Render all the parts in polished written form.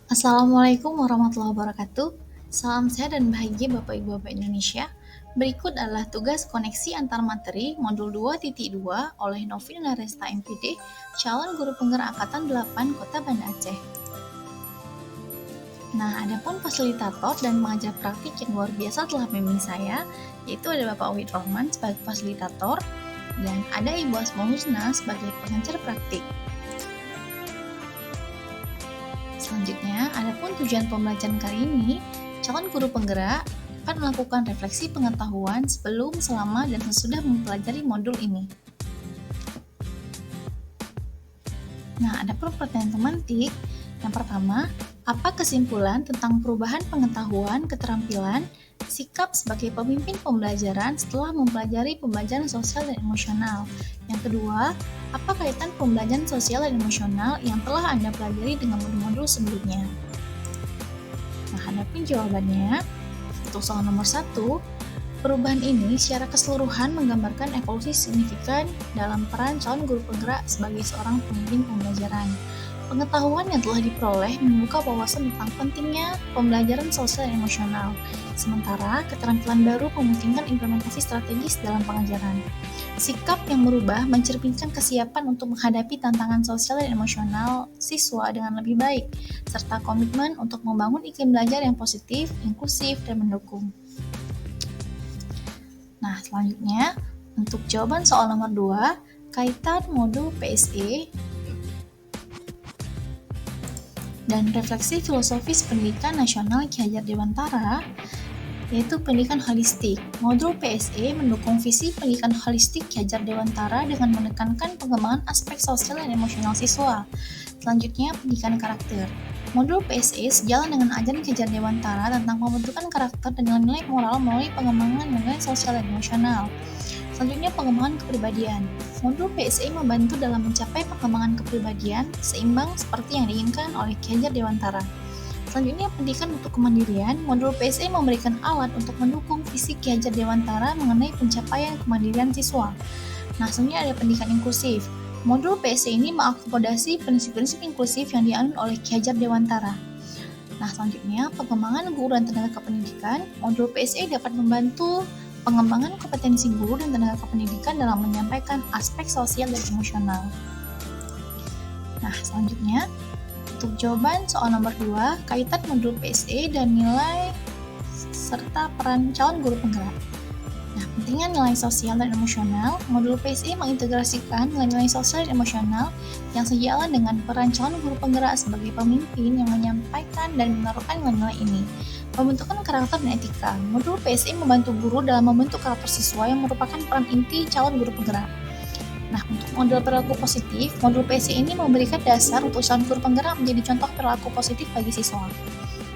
Assalamualaikum warahmatullahi wabarakatuh. Salam sehat dan bahagia Bapak Ibu Bapak Indonesia. Berikut adalah tugas koneksi antar materi modul 2.2 oleh Novin Naresta MPD, calon guru penggerak angkatan 8 Kota Banda Aceh. Nah, adapun fasilitator dan pengajar praktik yang luar biasa telah membimbing saya, yaitu ada Bapak Wahid Rohman sebagai fasilitator dan ada Ibu Asmaul Husna sebagai pengajar praktik. Selanjutnya, adapun tujuan pembelajaran kali ini, calon guru penggerak akan melakukan refleksi pengetahuan sebelum, selama, dan sesudah mempelajari modul ini. Nah, adapun pertanyaan pemantik. Yang pertama, apa kesimpulan tentang perubahan pengetahuan, keterampilan, sikap sebagai pemimpin pembelajaran setelah mempelajari pembelajaran sosial dan emosional? Yang kedua, apa kaitan pembelajaran sosial dan emosional yang telah Anda pelajari dengan modul-modul sebelumnya? Nah, hadapin jawabannya. Untuk soal nomor 1, perubahan ini secara keseluruhan menggambarkan evolusi signifikan dalam peran calon guru penggerak sebagai seorang pemimpin pembelajaran. Pengetahuan yang telah diperoleh membuka wawasan tentang pentingnya pembelajaran sosial dan emosional, sementara keterampilan baru memungkinkan implementasi strategis dalam pengajaran. Sikap yang berubah mencerminkan kesiapan untuk menghadapi tantangan sosial dan emosional siswa dengan lebih baik, serta komitmen untuk membangun iklim belajar yang positif, inklusif, dan mendukung. Nah, selanjutnya, untuk jawaban soal nomor 2, kaitan modul PSE dan refleksi filosofis pendidikan nasional Ki Hajar Dewantara, yaitu pendidikan holistik. Modul PSE mendukung visi pendidikan holistik Ki Hajar Dewantara dengan menekankan pengembangan aspek sosial dan emosional siswa. Selanjutnya, pendidikan karakter. Modul PSE sejalan dengan ajaran Ki Hajar Dewantara tentang pembentukan karakter dan nilai moral melalui pengembangan nilai sosial dan emosional. Selanjutnya, pengembangan kepribadian. Modul PSE membantu dalam mencapai pengembangan kepribadian seimbang seperti yang diinginkan oleh Ki Hajar Dewantara. Selanjutnya, pendidikan untuk kemandirian. Modul PSE memberikan alat untuk mendukung visi Ki Hajar Dewantara mengenai pencapaian kemandirian siswa. Nah, selanjutnya ada pendidikan inklusif. Modul PSE ini mengakomodasi prinsip-prinsip inklusif yang dianut oleh Ki Hajar Dewantara. Nah, selanjutnya, pengembangan guru dan tenaga kependidikan. Modul PSE dapat membantu pengembangan kompetensi guru dan tenaga kependidikan dalam menyampaikan aspek sosial dan emosional. Nah, selanjutnya, untuk jawaban soal nomor 2, kaitan modul PSE dan nilai serta peran calon guru penggerak. Nah, pentingnya nilai sosial dan emosional, modul PSE mengintegrasikan nilai-nilai sosial dan emosional yang sejalan dengan peran calon guru penggerak sebagai pemimpin yang menyampaikan dan menerapkan nilai-nilai ini. Pembentukan karakter dan etika. Modul PSE membantu guru dalam membentuk karakter siswa yang merupakan peran inti calon guru penggerak. Nah, untuk model perilaku positif, modul PSE ini memberikan dasar untuk calon guru penggerak menjadi contoh perilaku positif bagi siswa.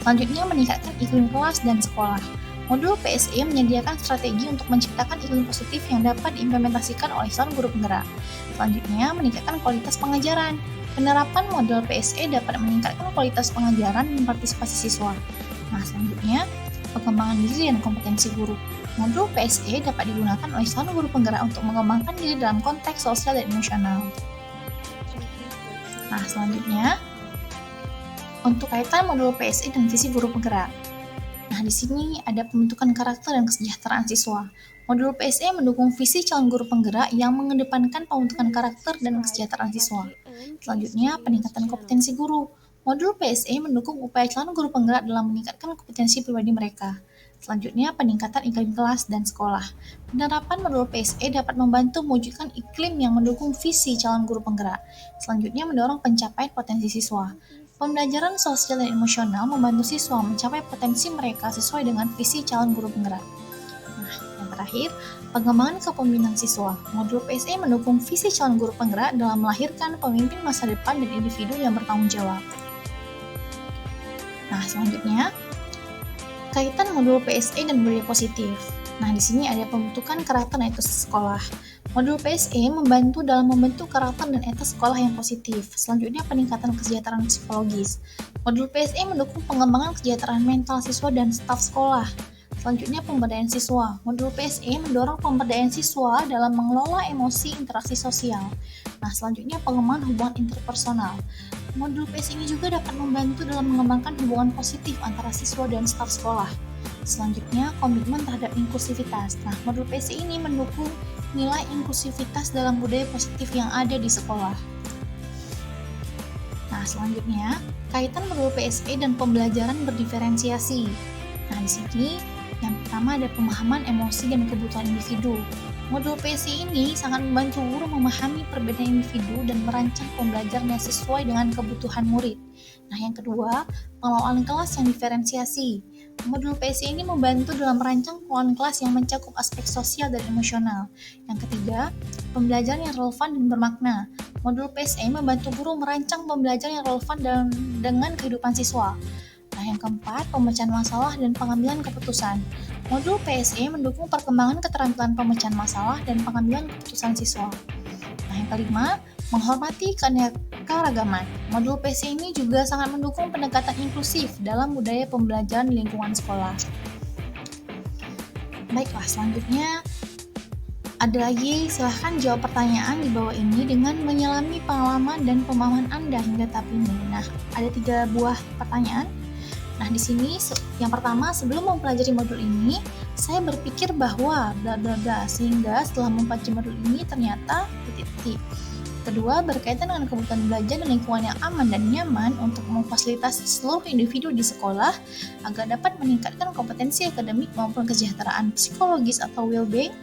Selanjutnya, meningkatkan iklim kelas dan sekolah. Modul PSE menyediakan strategi untuk menciptakan iklim positif yang dapat diimplementasikan oleh calon guru penggerak. Selanjutnya, meningkatkan kualitas pengajaran. Penerapan model PSE dapat meningkatkan kualitas pengajaran dan partisipasi siswa. Nah, selanjutnya, pengembangan diri dan kompetensi guru. Modul PSE dapat digunakan oleh calon guru penggerak untuk mengembangkan diri dalam konteks sosial dan emosional. Nah, selanjutnya, untuk kaitan modul PSE dan visi guru penggerak. Nah, di sini ada pembentukan karakter dan kesejahteraan siswa. Modul PSE mendukung visi calon guru penggerak yang mengedepankan pembentukan karakter dan kesejahteraan siswa. Selanjutnya, peningkatan kompetensi guru. Modul PSE mendukung upaya calon guru penggerak dalam meningkatkan kompetensi pribadi mereka. Selanjutnya, peningkatan iklim kelas dan sekolah. Penerapan modul PSE dapat membantu mewujudkan iklim yang mendukung visi calon guru penggerak. Selanjutnya, mendorong pencapaian potensi siswa. Pembelajaran sosial dan emosional membantu siswa mencapai potensi mereka sesuai dengan visi calon guru penggerak. Nah, yang terakhir, pengembangan kepemimpinan siswa. Modul PSE mendukung visi calon guru penggerak dalam melahirkan pemimpin masa depan dan individu yang bertanggung jawab. Nah, selanjutnya, kaitan modul PSE dan budaya positif. Nah, di sini ada pembentukan karakter dan etos sekolah. Modul PSE membantu dalam membentuk karakter dan etos sekolah yang positif. Selanjutnya, peningkatan kesejahteraan psikologis. Modul PSE mendukung pengembangan kesejahteraan mental siswa dan staf sekolah. Selanjutnya, pemberdayaan siswa. Modul PSE mendorong pemberdayaan siswa dalam mengelola emosi interaksi sosial. Nah, selanjutnya pengembangan hubungan interpersonal. Modul PS ini juga dapat membantu dalam mengembangkan hubungan positif antara siswa dan staf sekolah. Selanjutnya, komitmen terhadap inklusivitas. Nah, modul PS ini mendukung nilai inklusivitas dalam budaya positif yang ada di sekolah. Nah, selanjutnya, kaitan modul PSE dan pembelajaran berdiferensiasi. Nah, di sini yang pertama ada pemahaman emosi dan kebutuhan individu. Modul PSE ini sangat membantu guru memahami perbedaan individu dan merancang pembelajaran yang sesuai dengan kebutuhan murid. Nah, yang kedua, pengelolaan kelas yang diferensiasi. Modul PSE ini membantu dalam merancang pengelolaan kelas yang mencakup aspek sosial dan emosional. Yang ketiga, pembelajaran yang relevan dan bermakna. Modul PSE membantu guru merancang pembelajaran yang relevan dengan kehidupan siswa. Nah, yang keempat, pemecahan masalah dan pengambilan keputusan. Modul PSE mendukung perkembangan keterampilan pemecahan masalah dan pengambilan keputusan siswa. Nah, yang kelima, menghormati keanekaragaman. Modul PSE ini juga sangat mendukung pendekatan inklusif dalam budaya pembelajaran di lingkungan sekolah. Baiklah, selanjutnya ada lagi, silahkan jawab pertanyaan di bawah ini dengan menyelami pengalaman dan pemahaman Anda hingga tahap ini. Nah, ada 3 buah pertanyaan. Nah, di sini yang pertama, sebelum mempelajari modul ini, saya berpikir bahwa bla bla bla, sehingga setelah mempelajari modul ini ternyata titik-titik. Kedua, berkaitan dengan kebutuhan belajar dan lingkungan yang aman dan nyaman untuk memfasilitasi seluruh individu di sekolah agar dapat meningkatkan kompetensi akademik maupun kesejahteraan psikologis atau well-being.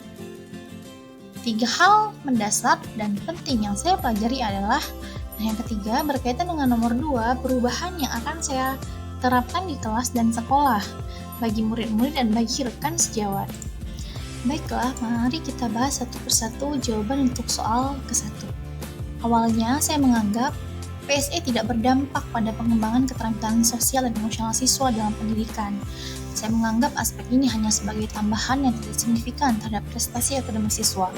3 hal mendasar dan penting yang saya pelajari adalah, yang ketiga, berkaitan dengan nomor 2, perubahan yang akan saya terapkan di kelas dan sekolah bagi murid-murid dan bagi rekan sejawat. Baiklah, mari kita bahas satu persatu jawaban untuk soal ke-1. Awalnya, saya menganggap PSE tidak berdampak pada pengembangan keterampilan sosial dan emosional siswa dalam pendidikan. Saya menganggap aspek ini hanya sebagai tambahan yang tidak signifikan terhadap prestasi akademik siswa.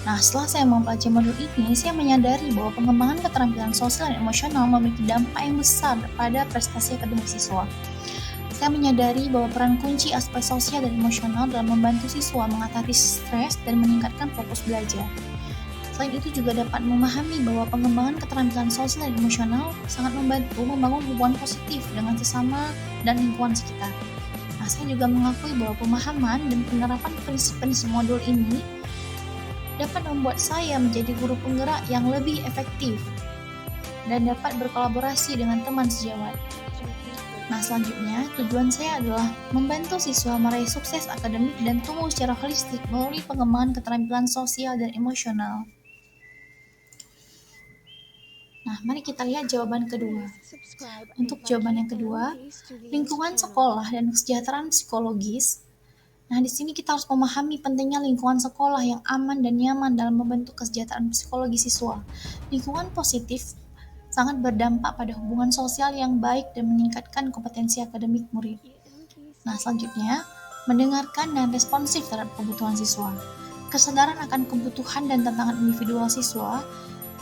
Nah, setelah saya mempelajari modul ini, saya menyadari bahwa pengembangan keterampilan sosial dan emosional memiliki dampak yang besar pada prestasi akademik siswa. Saya menyadari bahwa peran kunci aspek sosial dan emosional dalam membantu siswa mengatasi stres dan meningkatkan fokus belajar. Selain itu juga dapat memahami bahwa pengembangan keterampilan sosial dan emosional sangat membantu membangun hubungan positif dengan sesama dan lingkungan sekitar. Nah, saya juga mengakui bahwa pemahaman dan penerapan prinsip-prinsip modul ini dapat membuat saya menjadi guru penggerak yang lebih efektif dan dapat berkolaborasi dengan teman sejawat. Nah, selanjutnya, tujuan saya adalah membantu siswa meraih sukses akademik dan tumbuh secara holistik melalui pengembangan keterampilan sosial dan emosional. Nah, mari kita lihat jawaban kedua. Untuk jawaban yang kedua, lingkungan sekolah dan kesejahteraan psikologis. Nah, di sini kita harus memahami pentingnya lingkungan sekolah yang aman dan nyaman dalam membentuk kesejahteraan psikologi siswa. Lingkungan positif sangat berdampak pada hubungan sosial yang baik dan meningkatkan kompetensi akademik murid. Nah, selanjutnya, mendengarkan dan responsif terhadap kebutuhan siswa. Kesadaran akan kebutuhan dan tantangan individual siswa,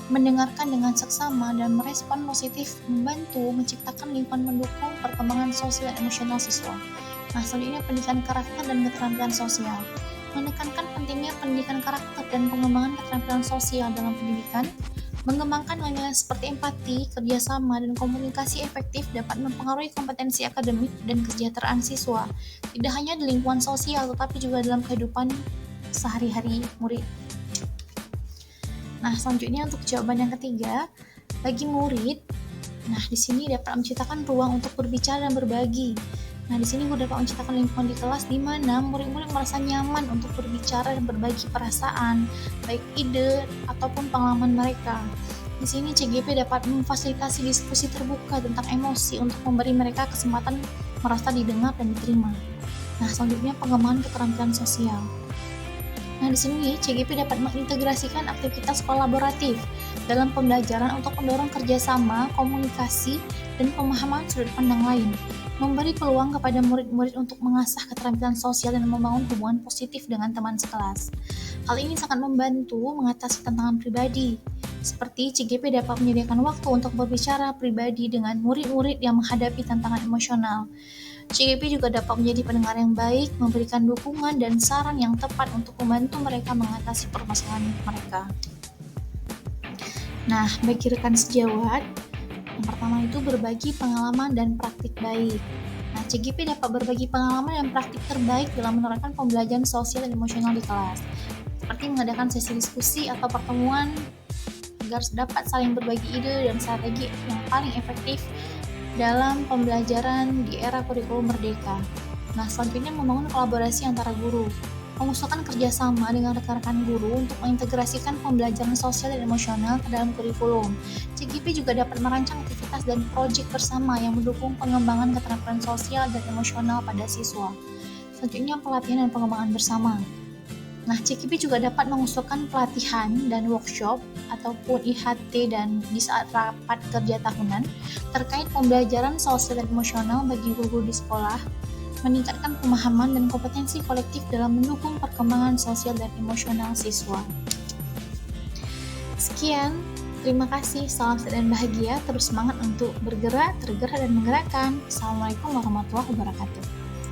mendengarkan dengan seksama dan merespon positif membantu menciptakan lingkungan mendukung perkembangan sosial dan emosional siswa. Nah, selanjutnya pendidikan karakter dan keterampilan sosial. Menekankan pentingnya pendidikan karakter dan pengembangan keterampilan sosial dalam pendidikan, mengembangkan nilai-nilai seperti empati, kerjasama, dan komunikasi efektif dapat mempengaruhi kompetensi akademik dan kesejahteraan siswa, tidak hanya di lingkungan sosial, tetapi juga dalam kehidupan sehari-hari murid. Nah, selanjutnya untuk jawaban yang ketiga, bagi murid, nah di sini dapat menciptakan ruang untuk berbicara dan berbagi. Nah, di sini gue dapat menciptakan lingkungan di kelas di mana murid-murid merasa nyaman untuk berbicara dan berbagi perasaan, baik ide ataupun pengalaman mereka. Di sini CGP dapat memfasilitasi diskusi terbuka tentang emosi untuk memberi mereka kesempatan merasa didengar dan diterima. Nah, selanjutnya pengembangan keterampilan sosial. Nah, di sini CGP dapat mengintegrasikan aktivitas kolaboratif dalam pembelajaran untuk mendorong kerjasama, komunikasi, dan pemahaman sudut pandang lain, memberi peluang kepada murid-murid untuk mengasah keterampilan sosial dan membangun hubungan positif dengan teman sekelas. Hal ini sangat membantu mengatasi tantangan pribadi, seperti CGP dapat menyediakan waktu untuk berbicara pribadi dengan murid-murid yang menghadapi tantangan emosional. CGP juga dapat menjadi pendengar yang baik, memberikan dukungan dan saran yang tepat untuk membantu mereka mengatasi permasalahan mereka. Nah, bagi rekan sejawat, Yang pertama itu berbagi pengalaman dan praktik baik. Nah, CGP dapat berbagi pengalaman dan praktik terbaik dalam menerapkan pembelajaran sosial dan emosional di kelas, seperti mengadakan sesi diskusi atau pertemuan agar dapat saling berbagi ide dan strategi yang paling efektif dalam pembelajaran di era kurikulum merdeka. Nah, selanjutnya membangun kolaborasi antara guru. Mengusulkan kerjasama dengan rekan-rekan guru untuk mengintegrasikan pembelajaran sosial dan emosional ke dalam kurikulum. CGP juga dapat merancang aktivitas dan proyek bersama yang mendukung pengembangan keterampilan sosial dan emosional pada siswa. Selanjutnya, pelatihan dan pengembangan bersama. Nah, CGP juga dapat mengusulkan pelatihan dan workshop ataupun IHT dan di saat rapat kerja tahunan terkait pembelajaran sosial dan emosional bagi guru di sekolah, meningkatkan pemahaman dan kompetensi kolektif dalam mendukung perkembangan sosial dan emosional siswa. Sekian, terima kasih, salam sehat dan bahagia, terus semangat untuk bergerak, tergerak dan menggerakkan. Assalamualaikum warahmatullahi wabarakatuh.